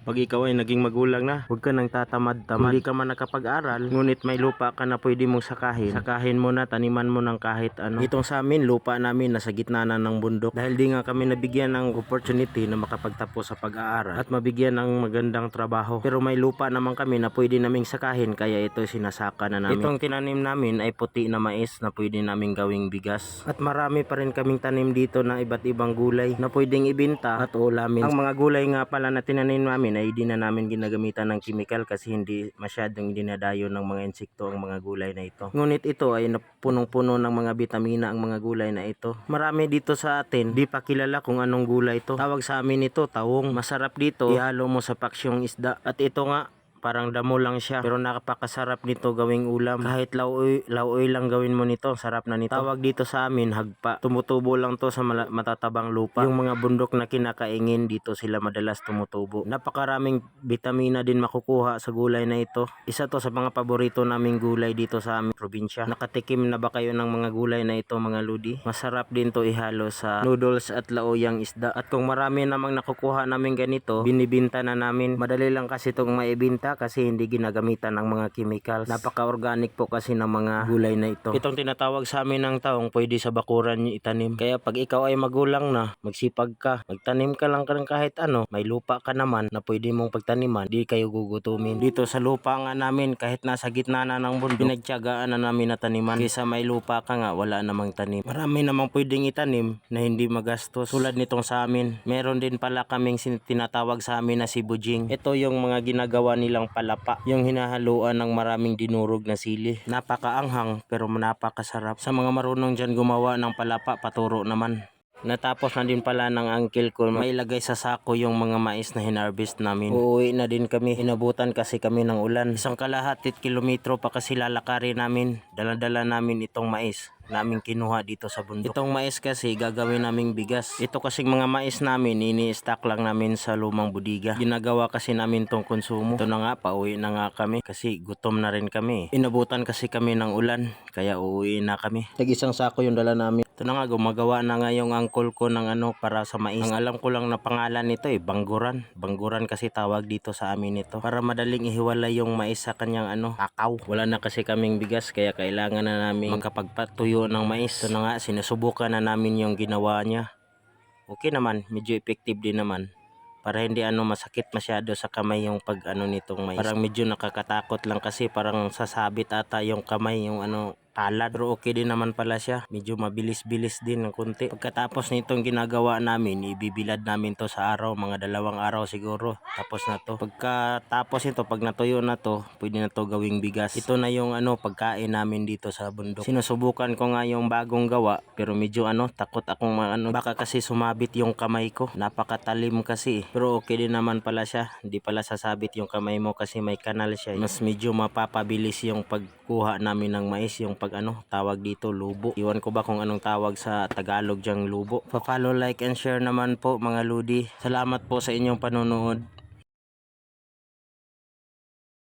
Pag ikaw ay naging magulang na, huwag ka nang tatamad-tamad. Hindi ka man nakapag-aral, ngunit may lupa ka na pwede mong sakahin. Sakahin mo na, taniman mo ng kahit ano. Itong sa amin, lupa namin nasa gitna na ng bundok. Dahil di nga kami nabigyan ng opportunity na makapagtapos sa pag-aaral at mabigyan ng magandang trabaho. Pero may lupa naman kami na pwede naming sakahin, kaya ito sinasaka na namin. Itong tinanim namin ay puti na mais na pwede naming gawing bigas. At marami pa rin kaming tanim dito na iba't ibang gulay na pwedeng ibenta at ulamin. Ang mga gulay nga pala na tinanim namin ay di na namin ginagamitan ng chemical kasi hindi masyadong dinadayo ng mga insekto ang mga gulay na ito. Ngunit ito ay punong-puno ng mga bitamina ang mga gulay na ito. Marami dito sa atin di pa kilala kung anong gulay ito. Tawag sa amin ito tawong. Masarap dito, ihalo mo sa paksyong isda. At ito nga, parang damo lang siya pero napakasarap nito gawing ulam. Kahit lauoy lang gawin mo nito, sarap na nito. Tawag dito sa amin hagpa. Tumutubo lang to sa matatabang lupa. Yung mga bundok na kinakaingin, dito sila madalas tumutubo. Napakaraming bitamina din makukuha sa gulay na ito. Isa to sa mga paborito naming gulay dito sa aming probinsya. Nakatikim na ba kayo ng mga gulay na ito mga ludi? Masarap din to ihalo sa noodles at laoyang isda. At kung marami namang nakukuha namin ganito, binibinta na namin. Madali lang kasi itong maibinta kasi hindi ginagamitan ng mga chemicals. Napaka-organic po kasi ng mga gulay na ito. Itong tinatawag sa amin ng taong pwede sa bakuran nyo itanim. Kaya pag ikaw ay magulang na, magsipag ka, magtanim ka lang kahit ano, may lupa ka naman na pwede mong pagtaniman, di kayo gugutumin. Dito sa lupa nga namin, kahit nasa gitna na ng bundok, pinagtiyagaan na namin na taniman. Kaysa may lupa ka nga, wala namang tanim. Marami namang pwedeng itanim na hindi magastos. Tulad nitong sa amin, meron din pala kaming tinatawag sa amin na si bujing. Ito yung mga ginagawa nilang palapa, yung hinahaluan ng maraming dinurog na sili. Napakaanghang pero napakasarap. Sa mga marunong dyan gumawa ng palapa, paturo naman. Natapos na din pala ng uncle ko mailagay sa sako yung mga mais na hinarvest namin. Uuwi na din kami. Inabutan kasi kami ng ulan. 1.5 kilometro pa kasi lalakarin namin. Dala-dala namin itong mais naming kinuha dito sa bundok. Itong mais kasi gagawin naming bigas. Ito kasing mga mais namin ini-stack lang namin sa lumang budiga. Ginagawa kasi namin tong konsumo. Ito na nga, pauwi na nga kami kasi gutom na rin kami. Inabutan kasi kami ng ulan kaya uuwi na kami. Tag-1 sako yung dala namin. Ito na nga, gumagawa na nga yung uncle ko ng para sa mais. Ang alam ko lang na pangalan nito bangguran. Bangguran kasi tawag dito sa amin ito. Para madaling ihiwalay yung mais sa kanyang akaw. Wala na kasi kaming bigas kaya kailangan na namin makapagpatuyo ng mais. Ito na nga, sinusubukan na namin yung ginawa niya. Okay naman, medyo effective din naman. Para hindi masakit masyado sa kamay yung pag nitong mais. Parang medyo nakakatakot lang kasi parang sasabit ata yung kamay yung palad. Pero okay din naman pala siya. Medyo mabilis-bilis din ng kunti. Pagkatapos nitong ginagawa namin, ibibilad namin to sa araw. Mga 2 araw siguro. Tapos na to. Pagkatapos nito, pag natuyo na to, pwede na to gawing bigas. Ito na yung pagkain namin dito sa bundok. Sinusubukan ko nga yung bagong gawa. Pero medyo takot akong baka kasi sumabit yung kamay ko. Napakatalim kasi. Pero okay din naman pala siya. Hindi pala sasabit yung kamay mo kasi may kanal siya. Mas medyo mapapabilis yung pagkuha namin ng mais. Yung tawag dito lubo. Iwan ko ba kung anong tawag sa Tagalog dyang lubo. Pa-follow, like and share naman po mga ludi. Salamat po sa inyong panonood.